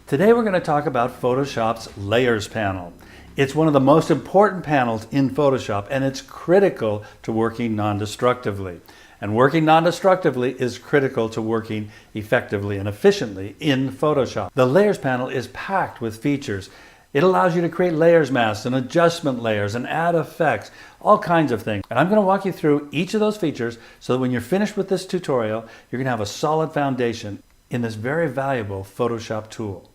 Today we're going to talk about Photoshop's Layers panel. It's one of the most important panels in Photoshop, and it's critical to working non-destructively. And working non-destructively is critical to working effectively and efficiently in Photoshop. The Layers panel is packed with features. It allows you to create layers masks and adjustment layers and add effects, all kinds of things. And I'm going to walk you through each of those features so that when you're finished with this tutorial, you're going to have a solid foundation in this very valuable Photoshop tool.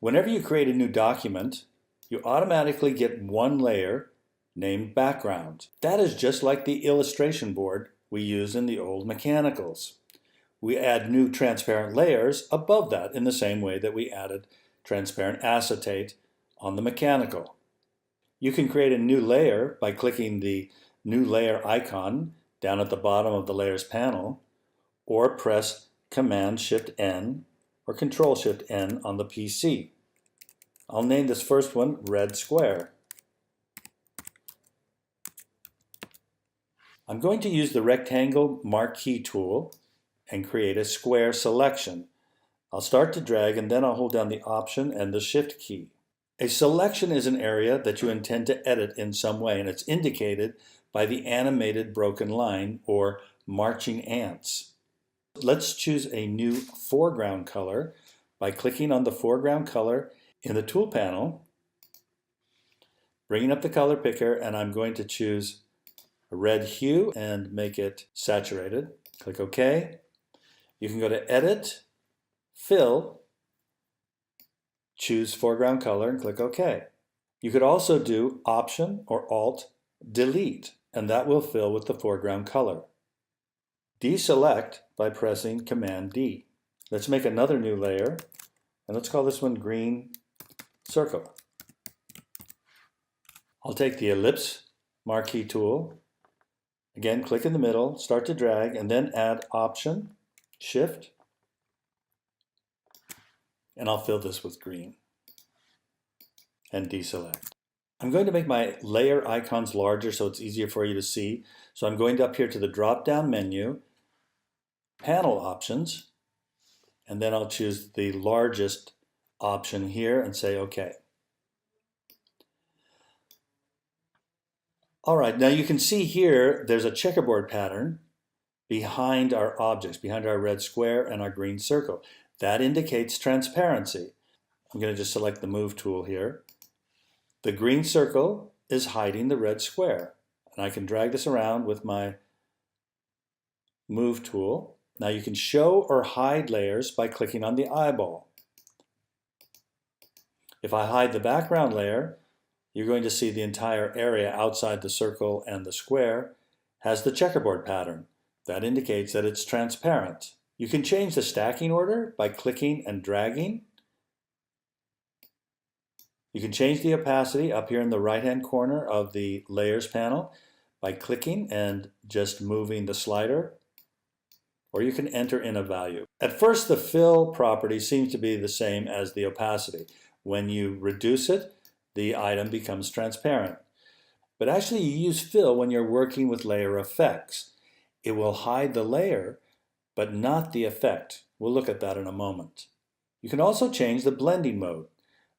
Whenever you create a new document, you automatically get one layer named background. That is just like the illustration board we use in the old mechanicals. We add new transparent layers above that in the same way that we added transparent acetate on the mechanical. You can create a new layer by clicking the new layer icon down at the bottom of the layers panel, or press Command-Shift-N or Control-Shift-N on the PC. I'll name this first one Red Square. I'm going to use the rectangle marquee tool and create a square selection. I'll start to drag and then I'll hold down the Option and the Shift key. A selection is an area that you intend to edit in some way, and it's indicated by the animated broken line or marching ants. Let's choose a new foreground color by clicking on the foreground color in the tool panel, bringing up the color picker, and I'm going to choose a red hue and make it saturated. Click OK. You can go to Edit, Fill, choose foreground color and click OK. You could also do Option or Alt Delete, and that will fill with the foreground color. Deselect by pressing Command D. Let's make another new layer, and let's call this one Green Circle. I'll take the ellipse marquee tool. Again, click in the middle, start to drag, and then add Option, Shift, and I'll fill this with green and deselect. I'm going to make my layer icons larger so it's easier for you to see. So I'm going up here to the drop-down menu, Panel Options, and then I'll choose the largest option here and say OK. All right, now you can see here there's a checkerboard pattern behind our objects, behind our red square and our green circle. That indicates transparency. I'm going to just select the Move tool here. The green circle is hiding the red square, and I can drag this around with my Move tool. Now you can show or hide layers by clicking on the eyeball. If I hide the background layer, you're going to see the entire area outside the circle and the square has the checkerboard pattern. That indicates that it's transparent. You can change the stacking order by clicking and dragging. You can change the opacity up here in the right-hand corner of the Layers panel by clicking and just moving the slider, or you can enter in a value. At first, the fill property seems to be the same as the opacity. When you reduce it, the item becomes transparent. But actually, you use fill when you're working with layer effects. It will hide the layer, but not the effect. We'll look at that in a moment. You can also change the blending mode.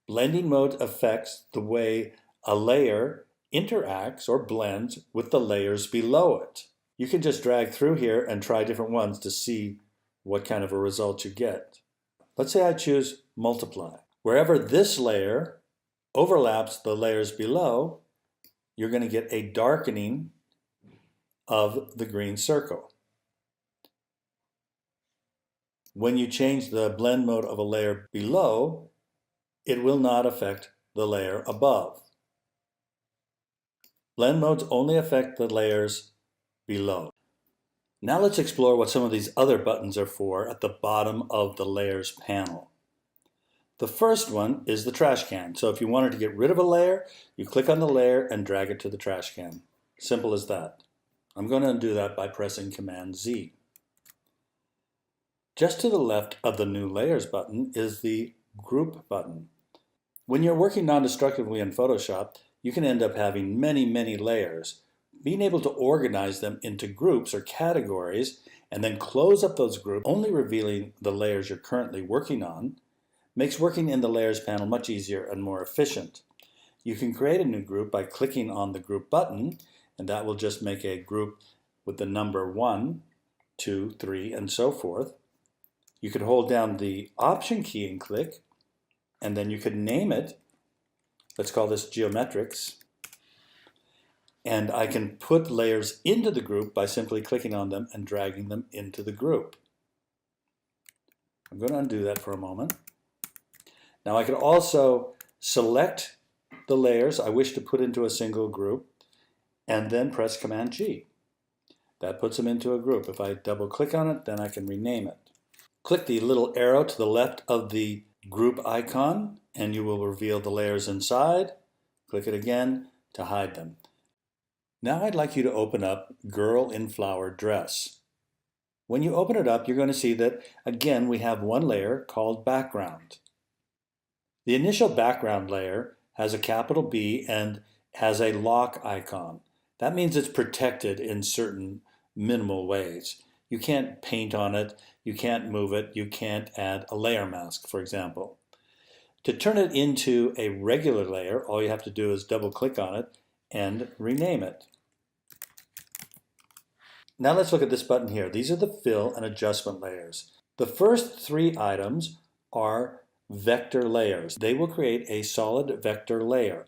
Blending mode affects the way a layer interacts or blends with the layers below it. You can just drag through here and try different ones to see what kind of a result you get. Let's say I choose Multiply. Wherever this layer overlaps the layers below, you're going to get a darkening of the green circle. When you change the blend mode of a layer below, it will not affect the layer above. Blend modes only affect the layers below. Now let's explore what some of these other buttons are for at the bottom of the Layers panel. The first one is the trash can. So if you wanted to get rid of a layer, you click on the layer and drag it to the trash can. Simple as that. I'm going to do that by pressing Command Z. Just to the left of the New Layers button is the Group button. When you're working non-destructively in Photoshop, you can end up having many layers. Being able to organize them into groups or categories and then close up those groups, only revealing the layers you're currently working on, makes working in the Layers panel much easier and more efficient. You can create a new group by clicking on the Group button, and that will just make a group with the number 1, 2, 3, and so forth. You could hold down the Option key and click, and then you could name it. Let's call this Geometrics. And I can put layers into the group by simply clicking on them and dragging them into the group. I'm going to undo that for a moment. Now I could also select the layers I wish to put into a single group and then press Command G. That puts them into a group. If I double click on it, then I can rename it. Click the little arrow to the left of the group icon and you will reveal the layers inside. Click it again to hide them. Now I'd like you to open up Girl in Flower Dress. When you open it up, you're going to see that, again, we have one layer called Background. The initial background layer has a capital B and has a lock icon. That means it's protected in certain minimal ways. You can't paint on it, you can't move it, you can't add a layer mask, for example. To turn it into a regular layer, all you have to do is double click on it and rename it. Now let's look at this button here. These are the fill and adjustment layers. The first 3 items are vector layers. They will create a solid vector layer.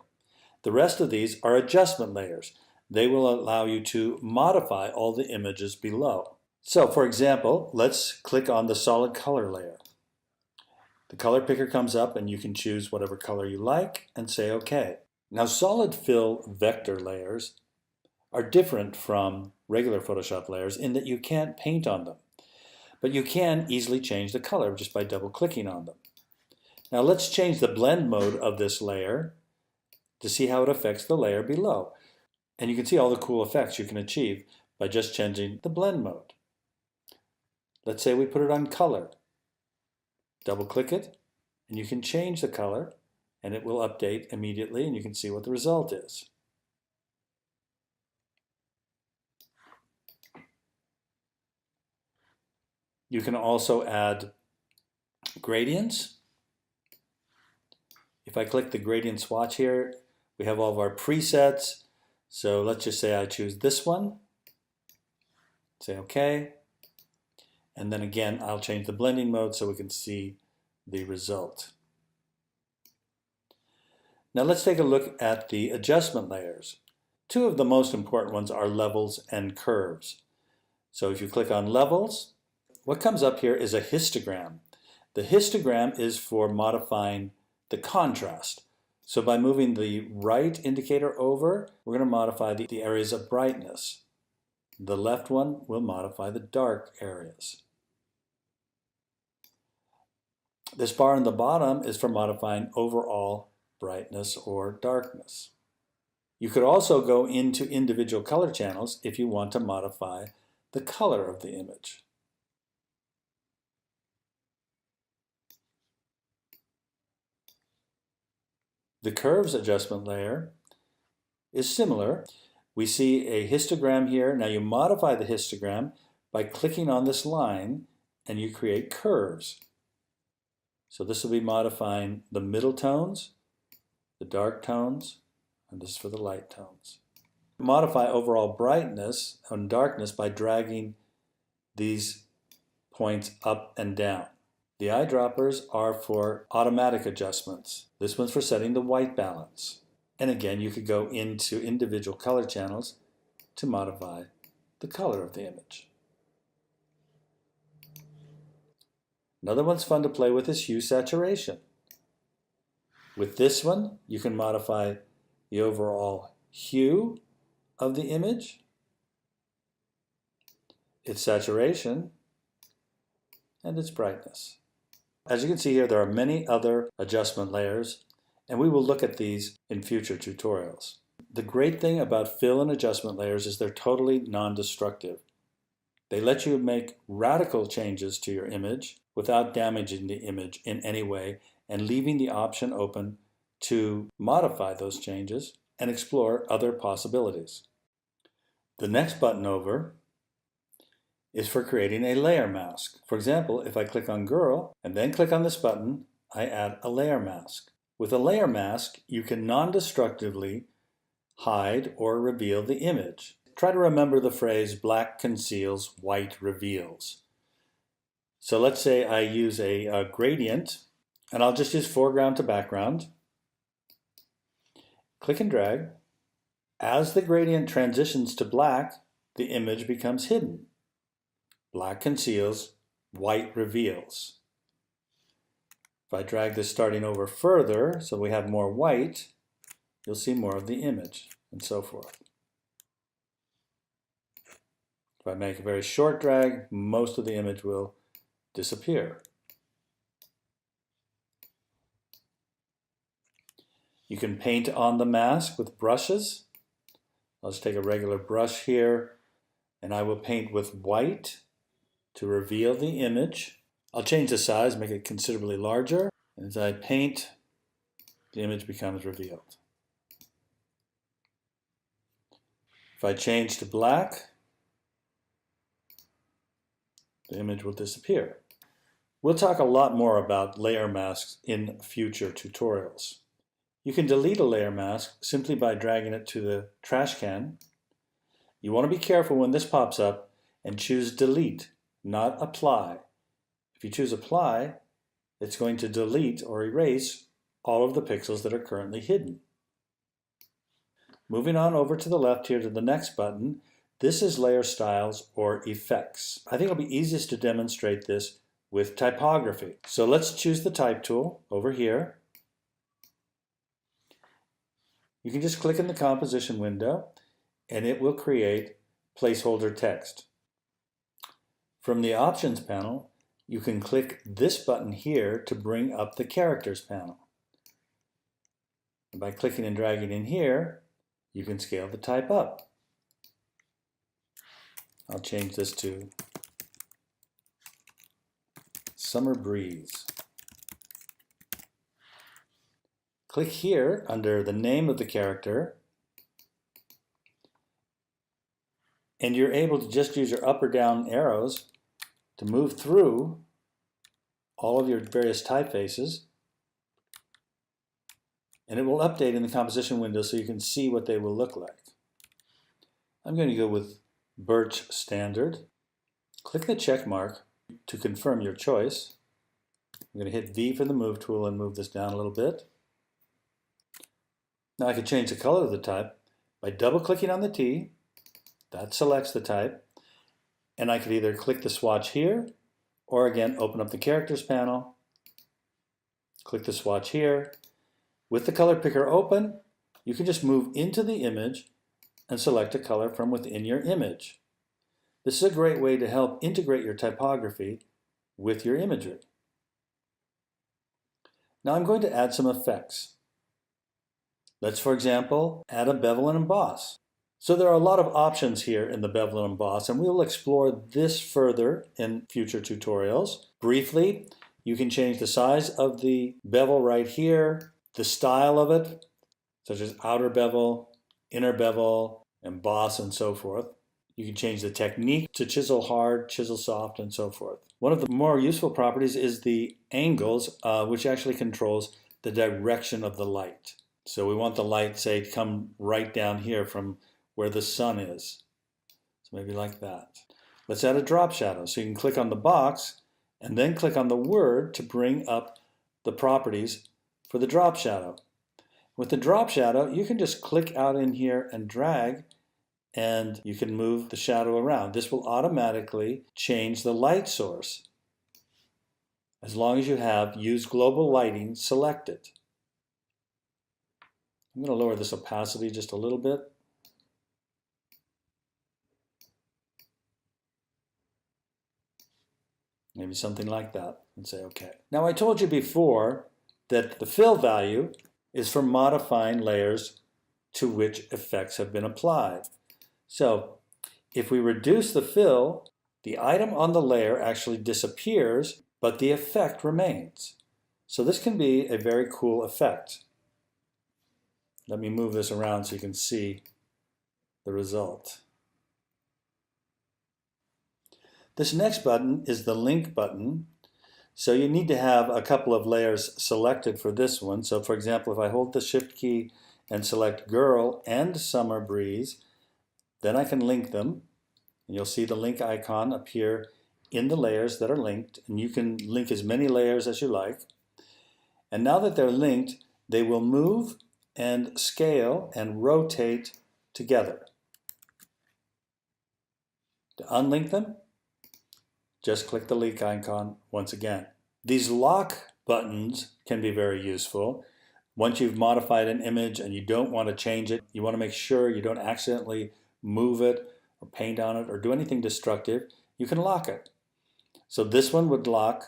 The rest of these are adjustment layers. They will allow you to modify all the images below. So for example, let's click on the solid color layer. The color picker comes up and you can choose whatever color you like and say OK. Now solid fill vector layers are different from regular Photoshop layers in that you can't paint on them, but you can easily change the color just by double clicking on them. Now let's change the blend mode of this layer to see how it affects the layer below. And you can see all the cool effects you can achieve by just changing the blend mode. Let's say we put it on color. Double click it and you can change the color and it will update immediately and you can see what the result is. You can also add gradients. If I click the gradient swatch here, we have all of our presets. So let's just say I choose this one. Say OK. And then again, I'll change the blending mode so we can see the result. Now let's take a look at the adjustment layers. 2 of the most important ones are levels and curves. So if you click on levels, what comes up here is a histogram. The histogram is for modifying the contrast. So by moving the right indicator over, we're going to modify the areas of brightness. The left one will modify the dark areas. This bar on the bottom is for modifying overall brightness or darkness. You could also go into individual color channels if you want to modify the color of the image. The curves adjustment layer is similar. We see a histogram here. Now you modify the histogram by clicking on this line and you create curves. So this will be modifying the middle tones, the dark tones, and this is for the light tones. Modify overall brightness and darkness by dragging these points up and down. The eyedroppers are for automatic adjustments. This one's for setting the white balance. And again, you could go into individual color channels to modify the color of the image. Another one's fun to play with is hue saturation. With this one, you can modify the overall hue of the image, its saturation, and its brightness. As you can see here, there are many other adjustment layers, and we will look at these in future tutorials. The great thing about fill and adjustment layers is they're totally non-destructive. They let you make radical changes to your image without damaging the image in any way and leaving the option open to modify those changes and explore other possibilities. The next button over is for creating a layer mask. For example, if I click on Girl and then click on this button, I add a layer mask. With a layer mask, you can non-destructively hide or reveal the image. Try to remember the phrase black conceals, white reveals. So let's say I use a gradient, and I'll just use foreground to background. Click and drag. As the gradient transitions to black, the image becomes hidden. Black conceals, white reveals. If I drag this starting over further, so we have more white, you'll see more of the image, and so forth. If I make a very short drag, most of the image will disappear. You can paint on the mask with brushes. I'll just take a regular brush here, and I will paint with white to reveal the image. I'll change the size, make it considerably larger. And as I paint, the image becomes revealed. If I change to black, the image will disappear. We'll talk a lot more about layer masks in future tutorials. You can delete a layer mask simply by dragging it to the trash can. You want to be careful when this pops up and choose delete, not apply. If you choose apply, it's going to delete or erase all of the pixels that are currently hidden. Moving on over to the left here to the next button, this is layer styles or effects. I think it'll be easiest to demonstrate this with typography. So let's choose the type tool over here. You can just click in the composition window and it will create placeholder text. From the options panel, you can click this button here to bring up the characters panel. And by clicking and dragging in here, you can scale the type up. I'll change this to Summer Breeze. Click here under the name of the character, and you're able to just use your up or down arrows to move through all of your various typefaces, and it will update in the composition window so you can see what they will look like. I'm going to go with Birch Standard. Click the check mark to confirm your choice. I'm going to hit V for the move tool and move this down a little bit. Now I can change the color of the type by double-clicking on the T. That selects the type. And I could either click the swatch here, or again, open up the characters panel, click the swatch here. With the color picker open, you can just move into the image and select a color from within your image. This is a great way to help integrate your typography with your imagery. Now I'm going to add some effects. Let's, for example, add a bevel and emboss. So there are a lot of options here in the bevel and emboss, and we'll explore this further in future tutorials. Briefly, you can change the size of the bevel right here, the style of it, such as outer bevel, inner bevel, emboss, and so forth. You can change the technique to chisel hard, chisel soft, and so forth. One of the more useful properties is the angles, which actually controls the direction of the light. So we want the light, say, to come right down here from where the sun is. So maybe like that. Let's add a drop shadow. So you can click on the box and then click on the word to bring up the properties for the drop shadow. With the drop shadow, you can just click out in here and drag, and you can move the shadow around. This will automatically change the light source as long as you have Use Global Lighting selected. I'm going to lower this opacity just a little bit. Maybe something like that, and say OK. Now I told you before that the fill value is for modifying layers to which effects have been applied. So if we reduce the fill, the item on the layer actually disappears, but the effect remains. So this can be a very cool effect. Let me move this around so you can see the result. This next button is the link button. So you need to have a couple of layers selected for this one. So for example, if I hold the Shift key and select Girl and Summer Breeze, then I can link them. And you'll see the link icon appear in the layers that are linked, and you can link as many layers as you like. And now that they're linked, they will move and scale and rotate together. To unlink them, just click the link icon once again. These lock buttons can be very useful. Once you've modified an image and you don't want to change it, you want to make sure you don't accidentally move it or paint on it or do anything destructive, you can lock it. So this one would lock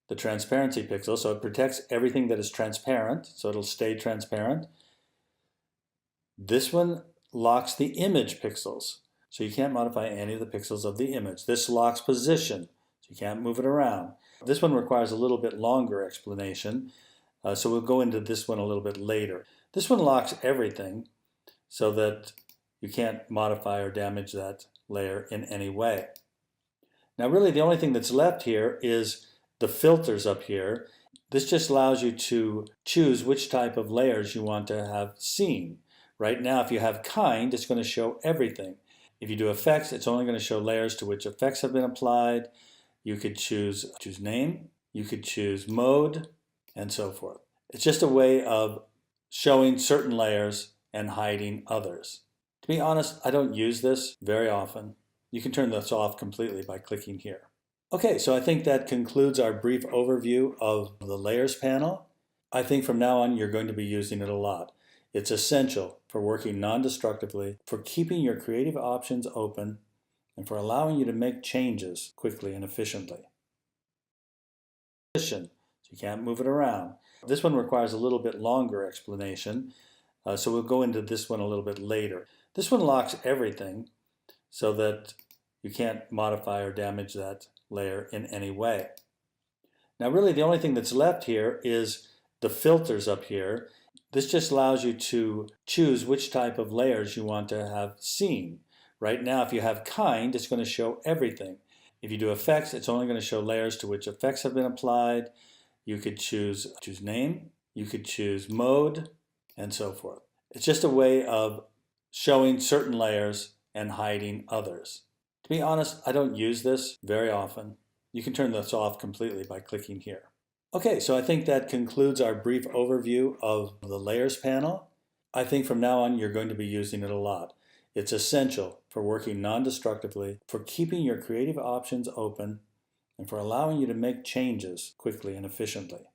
the transparency pixel, so it protects everything that is transparent, so it'll stay transparent. This one locks the image pixels, so you can't modify any of the pixels of the image. This locks position, so you can't move it around. This one requires a little bit longer explanation, so we'll go into this one a little bit later. This one locks everything so that you can't modify or damage that layer in any way. Now really the only thing that's left here is the filters up here. This just allows you to choose which type of layers you want to have seen. Right now, if you have kind, it's going to show everything. If you do effects, it's only going to show layers to which effects have been applied. You could choose name, you could choose mode, and so forth. It's just a way of showing certain layers and hiding others. To be honest, I don't use this very often. You can turn this off completely by clicking here. Okay, so I think that concludes our brief overview of the Layers panel. I think from now on you're going to be using it a lot. It's essential for working non-destructively, for keeping your creative options open, and for allowing you to make changes quickly and efficiently. So you can't move it around. This one requires a little bit longer explanation, so we'll go into this one a little bit later. This one locks everything so that you can't modify or damage that layer in any way. Now really the only thing that's left here is the filters up here. This just allows you to choose which type of layers you want to have seen. Right now if you have kind, it's going to show everything. If you do effects, it's only going to show layers to which effects have been applied. You could choose name, you could choose mode, and so forth. It's just a way of showing certain layers and hiding others. To be honest, I don't use this very often. You can turn this off completely by clicking here. Okay, so I think that concludes our brief overview of the Layers panel. I think from now on you're going to be using it a lot. It's essential for working non-destructively, for keeping your creative options open, and for allowing you to make changes quickly and efficiently.